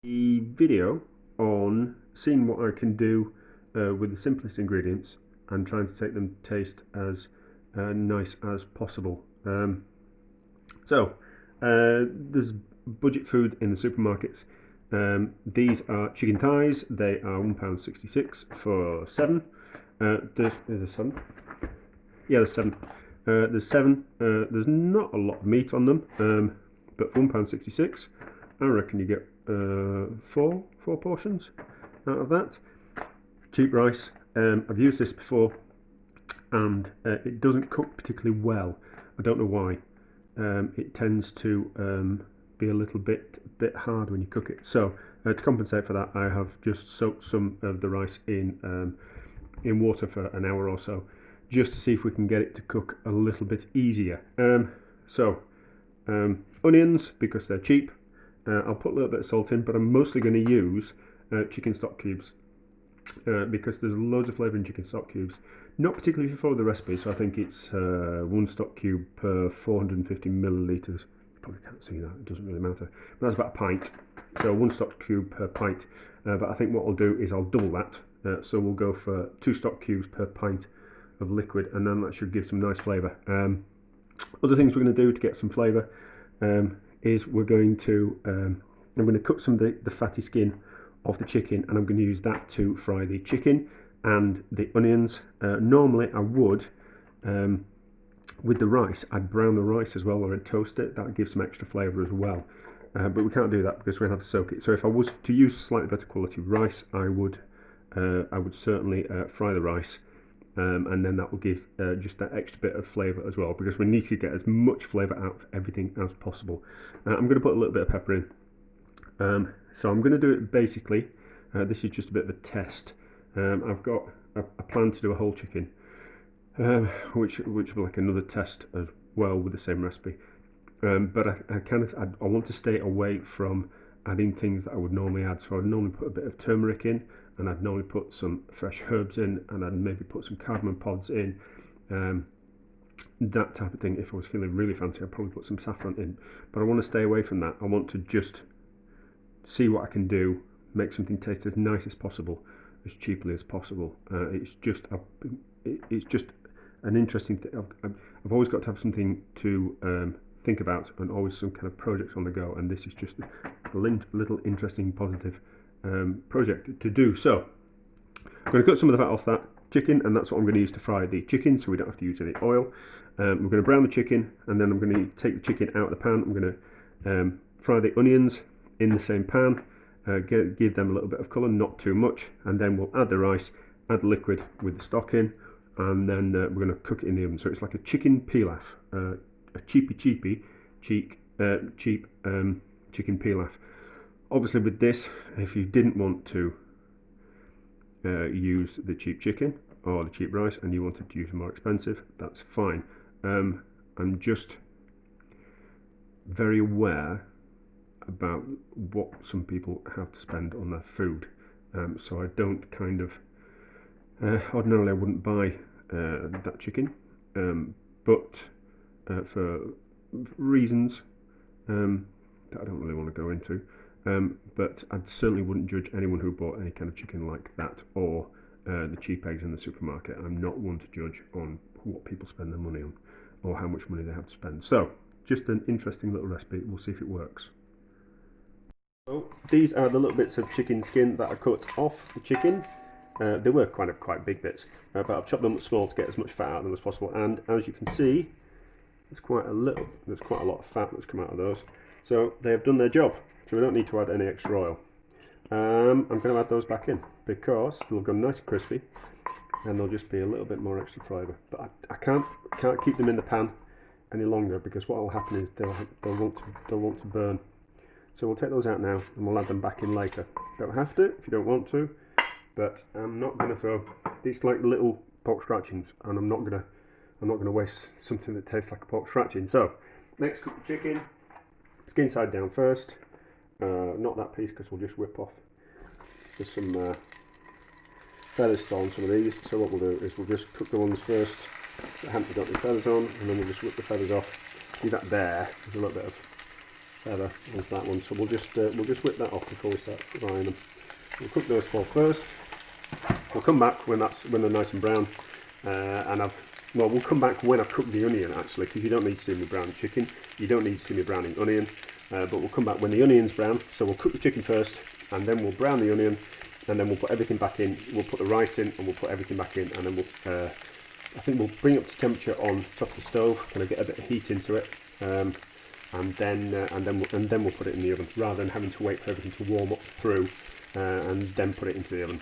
the video on seeing what I can do with the simplest ingredients and trying to take them taste as nice as possible. There's budget food in the supermarkets. These are chicken thighs. They are £1.66 for 7. There's a 7. Yeah, there's 7. There's 7. There's not a lot of meat on them, but for £1.66, I reckon you get four portions out of that. Cheap rice. I've used this before, and it doesn't cook particularly well. I don't know why. It tends to be a little bit hard when you cook it. So to compensate for that, I have just soaked some of the rice in water for an hour or so, just to see if we can get it to cook a little bit easier. Onions, because they're cheap. I'll put a little bit of salt in, but I'm mostly going to use chicken stock cubes because there's loads of flavour in chicken stock cubes. Not particularly if you follow the recipe, so I think it's 1 stock cube per 450 millilitres. You probably can't see that, it doesn't really matter. But that's about a pint, so 1 stock cube per pint. But I think what I'll do is I'll double that, so we'll go for 2 stock cubes per pint of liquid, and then that should give some nice flavour. Other things we're going to do to get some flavour is we're going to I'm going to cut some of the fatty skin off the chicken, and I'm going to use that to fry the chicken and the onions. Normally I would, with the rice, I'd brown the rice as well, or I'd toast it. That would give some extra flavour as well. But we can't do that because we're going to have to soak it. So if I was to use slightly better quality rice, I would certainly fry the rice, and then that will give just that extra bit of flavour as well, because we need to get as much flavour out of everything as possible. I'm going to put a little bit of pepper in. So I'm going to do it basically. This is just a bit of a test. I've got a plan to do a whole chicken, which will be like another test as well with the same recipe. But I want to stay away from adding things that I would normally add. So I'd normally put a bit of turmeric in, and I'd normally put some fresh herbs in, and I'd maybe put some cardamom pods in, that type of thing. If I was feeling really fancy, I'd probably put some saffron in. But I want to stay away from that. I want to just see what I can do, make something taste as nice as possible, as cheaply as possible. It's just an interesting thing. I've always got to have something to think about, and always some kind of projects on the go, and this is just a little interesting positive project to do. So I'm going to cut some of the fat off that chicken, and that's what I'm going to use to fry the chicken, so we don't have to use any oil. We're going to brown the chicken, and then I'm going to take the chicken out of the pan. I'm going to fry the onions in the same pan, give them a little bit of colour, not too much, and then we'll add the rice, add the liquid with the stock in, and then we're going to cook it in the oven. So it's like a chicken pilaf, a cheap chicken pilaf. Obviously with this, if you didn't want to use the cheap chicken or the cheap rice and you wanted to use more expensive, that's fine. I'm just very aware about what some people have to spend on their food, so I don't ordinarily I wouldn't buy that chicken, but for reasons that I don't really want to go into, but I certainly wouldn't judge anyone who bought any kind of chicken like that, or the cheap eggs in the supermarket. I'm not one to judge on what people spend their money on, or how much money they have to spend. So just an interesting little recipe. We'll see if it works. So these are the little bits of chicken skin that I cut off the chicken. They were quite big bits, but I've chopped them up small to get as much fat out of them as possible. And as you can see, there's quite a lot of fat that's come out of those. So they have done their job. So we don't need to add any extra oil. I'm going to add those back in because they'll go nice and crispy, and they'll just be a little bit more extra flavour. But I can't keep them in the pan any longer, because what will happen is they'll want to burn. So we'll take those out now, and we'll add them back in later. Don't have to if you don't want to, but I'm not going to throw these like little pork scratchings, and I'm not going to waste something that tastes like a pork scratching. So next, cook the chicken, skin side down first. Not that piece, because we'll just whip off just some feathers still on some of these. So what we'll do is we'll just cook the ones first that haven't got any feathers on, and then we'll just whip the feathers off. See that there? There's a little bit of feather onto that one. So we'll just whip that off before we start frying them. We'll cook those four first. We'll come back when they're nice and brown, we'll come back when I've cooked the onion actually, because you don't need to see me brown chicken. You don't need to see me browning onion, but we'll come back when the onion's brown. So we'll cook the chicken first, and then we'll brown the onion, and then we'll put everything back in. We'll put the rice in, and we'll put everything back in, and then I think we'll bring up the temperature on top of the stove, kind of get a bit of heat into it, and then we'll put it in the oven, rather than having to wait for everything to warm up through, and then put it into the oven.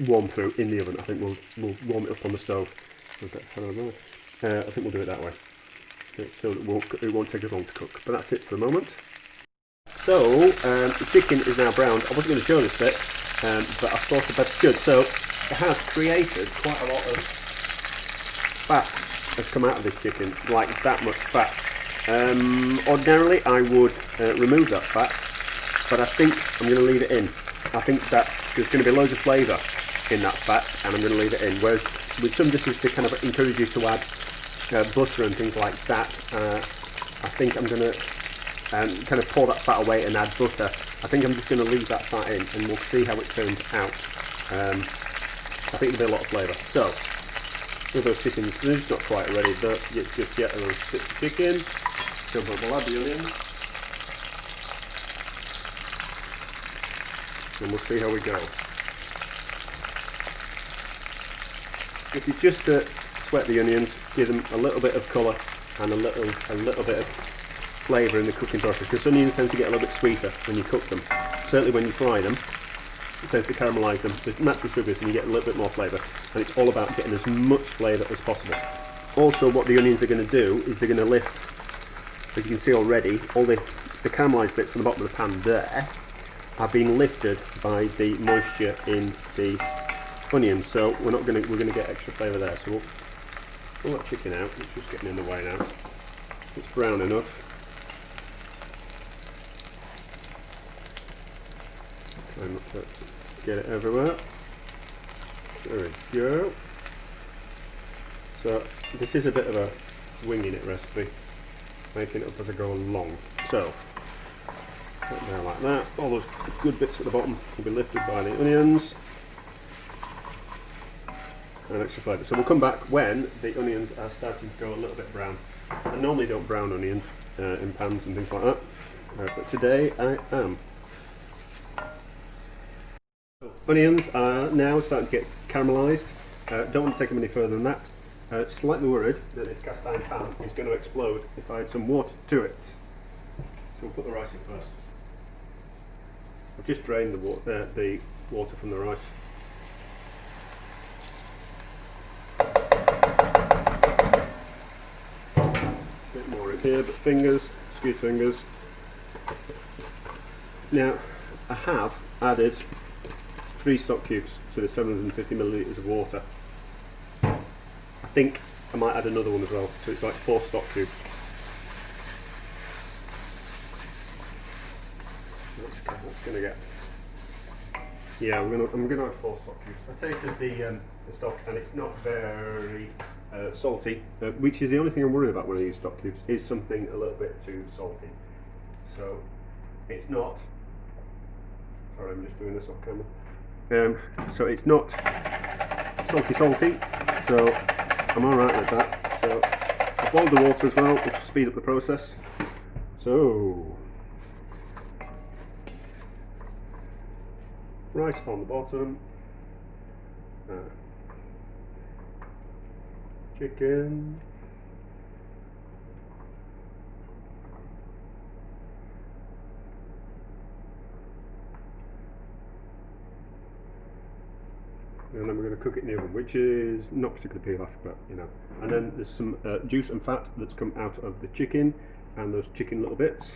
Warm through in the oven. I think we'll warm it up on the stove. I think we'll do it that way, so it won't take as long to cook. But that's it for the moment. So the chicken is now browned. I wasn't going to show this bit, but I thought I should. So it has created quite a lot of fat has come out of this chicken, like that much fat. Ordinarily I would remove that fat, but I think I'm going to leave it in. I think that there's going to be loads of flavour in that fat, and I'm going to leave it in. Whereas with some dishes, to kind of encourage you to add butter and things like that, I think I'm going to kind of pour that fat away and add butter. I think I'm just going to leave that fat in, and we'll see how it turns out. I think there'll be a lot of flavour. So, with those chickens, they're just not quite ready, but just get those bits of chicken. So we'll add the onions. And we'll see how we go. This is just to sweat the onions, give them a little bit of colour and a little bit of flavour in the cooking process, because onions tend to get a little bit sweeter when you cook them. Certainly when you fry them, it tends to caramelise them. There's natural sugars and you get a little bit more flavour, and it's all about getting as much flavour as possible. Also, what the onions are going to do is they're going to lift, as you can see already, all the caramelised bits on the bottom of the pan there are being lifted by the moisture in the onions, so we're going to get extra flavour there. So we'll pull that chicken out. It's just getting in the way now. It's brown enough. Try not to get it everywhere. There we go. So this is a bit of a winging it recipe, making it up as I go along. So put it down like that. All those good bits at the bottom will be lifted by the onions and extra flavour. So we'll come back when the onions are starting to go a little bit brown. I normally don't brown onions in pans and things like that, but today I am. So onions are now starting to get caramelised. Don't want to take them any further than that. Slightly worried that this cast iron pan is going to explode if I add some water to it. So we'll put the rice in first. I've just drained the water from the rice. A bit more in here, but excuse fingers. Now, I have added 3 stock cubes to the 750 millilitres of water. I think I might add another one as well, so it's like 4 stock cubes. That's going to get. Yeah, I'm going to have 4 stock cubes. I tasted the stock, and it's not very salty, which is the only thing I'm worried about when I use stock cubes, is something a little bit too salty. So it's not. Sorry, I'm just doing this off camera. So it's not salty. So I'm alright with that. So I've boiled the water as well, which will speed up the process. So rice on the bottom, chicken, and then we're going to cook it in the oven, which is not particularly pilaf, but you know. And then there's some juice and fat that's come out of the chicken and those chicken little bits,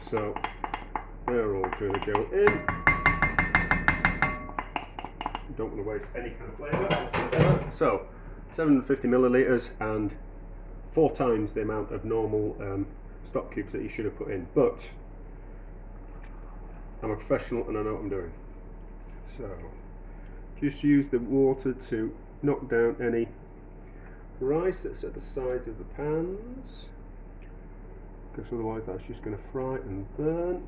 so they're all going to go in. Don't want to waste any kind of flavour. So 750 millilitres and 4 times the amount of normal stock cubes that you should have put in, but I'm a professional and I know what I'm doing. So just use the water to knock down any rice that's at the sides of the pans, because otherwise that's just going to fry and burn.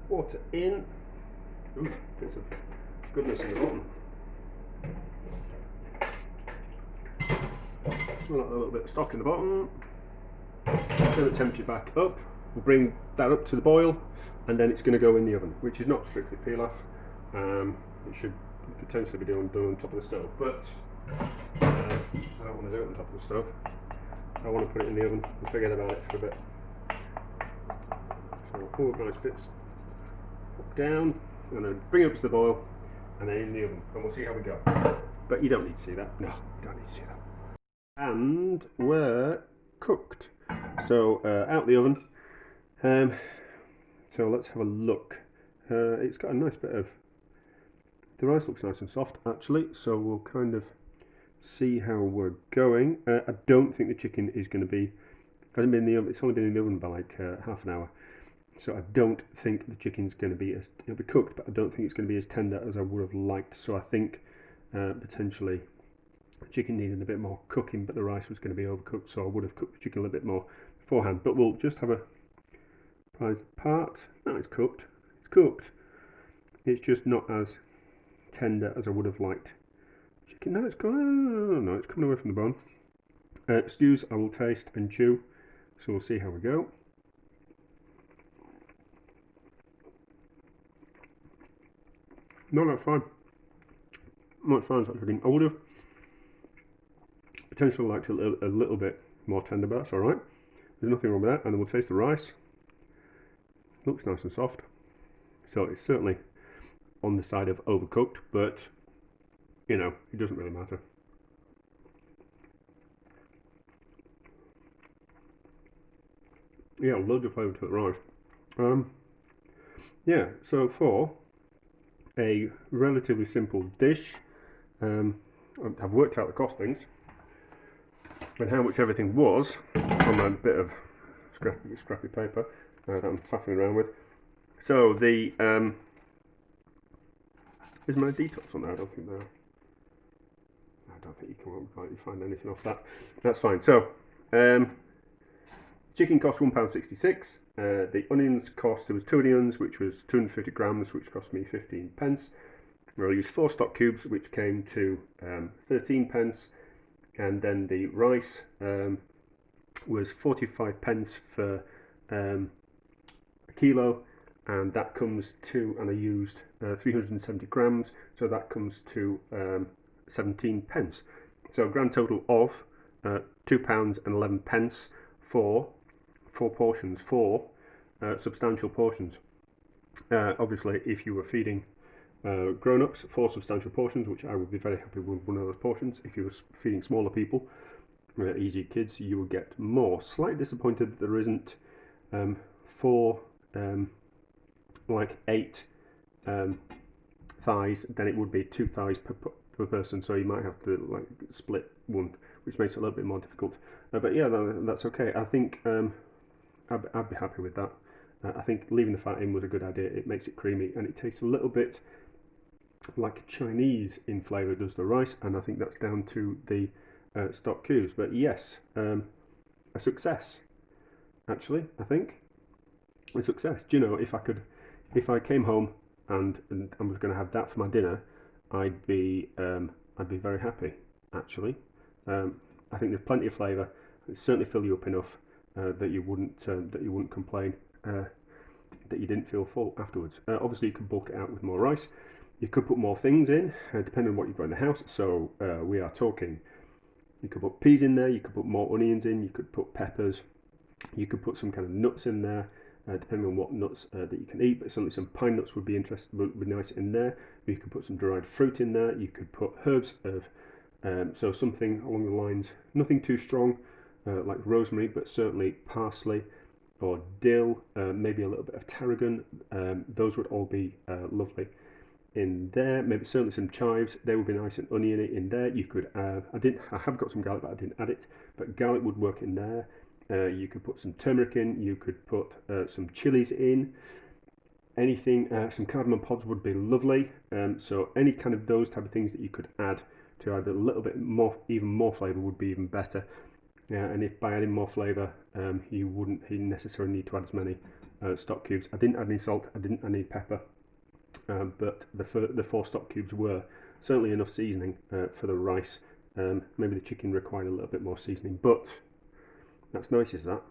Water in. Ooh, bits of goodness in the bottom. We'll have a little bit of stock in the bottom. Turn the temperature back up. We'll bring that up to the boil, and then it's going to go in the oven, which is not strictly pilaf. It should potentially be done on top of the stove, but I don't want to do it on top of the stove. I want to put it in the oven and forget about it for a bit. So all the nice bits up down, and then bring it up to the boil, and then in the oven, and we'll see how we go. But you don't need to see that. No, you don't need to see that. And we're cooked. So out the oven. So let's have a look. It's got a nice bit of. The rice looks nice and soft actually. So we'll kind of see how we're going. I don't think the chicken is going to be. Hasn't been in the oven. It's only been in the oven by like half an hour. So I don't think the chicken's going to be as. It'll be cooked, but I don't think it's going to be as tender as I would have liked. So I think potentially. The chicken needed a bit more cooking, but the rice was going to be overcooked, so I would have cooked the chicken a little bit more beforehand. But we'll just have a prize part. No, it's cooked. It's cooked. It's just not as tender as I would have liked. Chicken. No, it's gone. No, it's coming away from the bone. Stews, I will taste and chew, so we'll see how we go. No, that's fine. No, it's fine. Chicken. I would have. Potentially liked a little bit more tender, but that's alright. There's nothing wrong with that. And then we'll taste the rice. Looks nice and soft. So it's certainly on the side of overcooked, but you know, it doesn't really matter. Yeah, loads of flavour to the rice. Yeah, so for a relatively simple dish, I've worked out the costings and how much everything was on a bit of scrappy paper that I'm faffing around with. So the is my details on there? I don't think you can quite find anything off that. That's fine. So chicken cost £1.66. The onions cost, there was 2 onions, which was 250 grams, which cost me 15 pence. I used 4 stock cubes, which came to 13 pence. And then the rice was 45 pence for a kilo, and that comes to, and I used 370 grams, so that comes to 17 pence. So a grand total of £2.11 for 4 portions, 4 substantial portions. Obviously, if you were feeding grown-ups, 4 substantial portions, which I would be very happy with one of those portions. If you were feeding smaller people, easy kids, you would get more. Slightly disappointed that there isn't 4 like 8 thighs, then it would be 2 thighs per person, so you might have to like split one, which makes it a little bit more difficult. But yeah, that's okay. I think I'd be happy with that. I think leaving the fat in was a good idea. It makes it creamy and it tastes a little bit like Chinese in flavour does the rice, and I think that's down to the stock cubes. But yes, a success. Actually, I think a success. Do you know, if I came home and was going to have that for my dinner, I'd be very happy. Actually, I think there's plenty of flavour. It certainly fill you up enough that you wouldn't complain that you didn't feel full afterwards. Obviously, you could bulk it out with more rice. You could put more things in, depending on what you've got in the house. So we are talking, you could put peas in there, you could put more onions in, you could put peppers, you could put some kind of nuts in there, depending on what nuts that you can eat. But certainly some pine nuts would be nice in there. You could put some dried fruit in there. You could put herbs of, so something along the lines, nothing too strong, like rosemary, but certainly parsley or dill, maybe a little bit of tarragon. Those would all be lovely in there. Maybe certainly some chives, they would be nice and oniony in there. You could I have got some garlic, but I didn't add it, but garlic would work in there. You could put some turmeric in, you could put some chilies in, anything, some cardamom pods would be lovely. So any kind of those type of things that you could add to add a little bit more, even more flavour would be even better. Yeah, and if by adding more flavour, you wouldn't necessarily need to add as many stock cubes. I didn't add any salt, I didn't add any pepper, but the 4 stock cubes were certainly enough seasoning for the rice. Maybe the chicken required a little bit more seasoning, but that's nice, is that?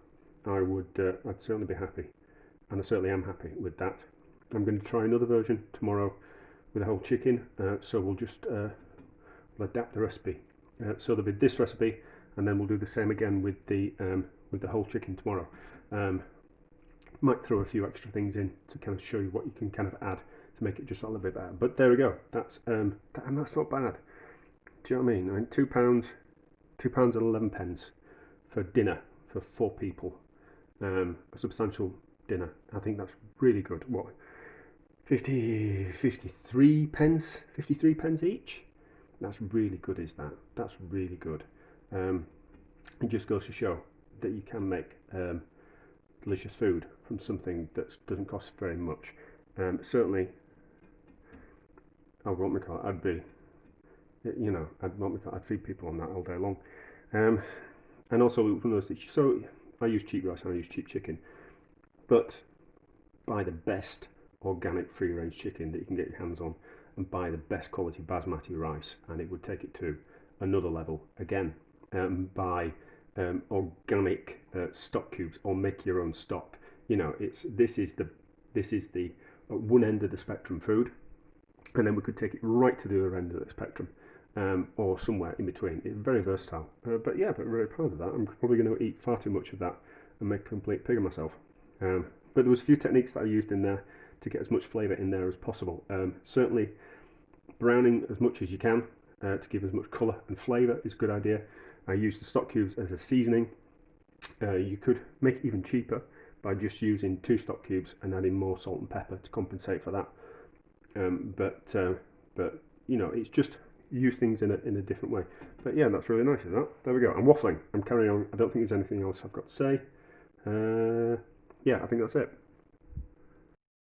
I'd certainly be happy, and I certainly am happy with that. I'm going to try another version tomorrow with a whole chicken, so we'll just we'll adapt the recipe. So there'll be this recipe, and then we'll do the same again with the whole chicken tomorrow. Might throw a few extra things in to kind of show you what you can kind of add to make it just a little bit better. But there we go. That's and that's not bad. Do you know what I mean? I mean, £2, £2 and 11 pence for dinner for 4 people. A substantial dinner. I think that's really good. What? 53 pence? 53 pence each? That's really good, is that? That's really good. It just goes to show that you can make delicious food from something that doesn't cost very much. Certainly, I'd be, you know, I'd feed people on that all day long. And also, so I use cheap rice and I use cheap chicken, but buy the best organic free range chicken that you can get your hands on, and buy the best quality basmati rice, and it would take it to another level again. Buy organic stock cubes, or make your own stock. You know, this is the one end of the spectrum food, and then we could take it right to the other end of the spectrum, or somewhere in between. It's very versatile. But yeah, but really proud of that. I'm probably going to eat far too much of that and make a complete pig of myself. But there was a few techniques that I used in there to get as much flavour in there as possible. Certainly, browning as much as you can to give as much colour and flavour is a good idea. I used the stock cubes as a seasoning. You could make it even cheaper by just using 2 stock cubes and adding more salt and pepper to compensate for that. But you know, it's just use things in a different way. But yeah, that's really nice, isn't it? There we go. I'm waffling. I'm carrying on. I don't think there's anything else I've got to say. Yeah, I think that's it.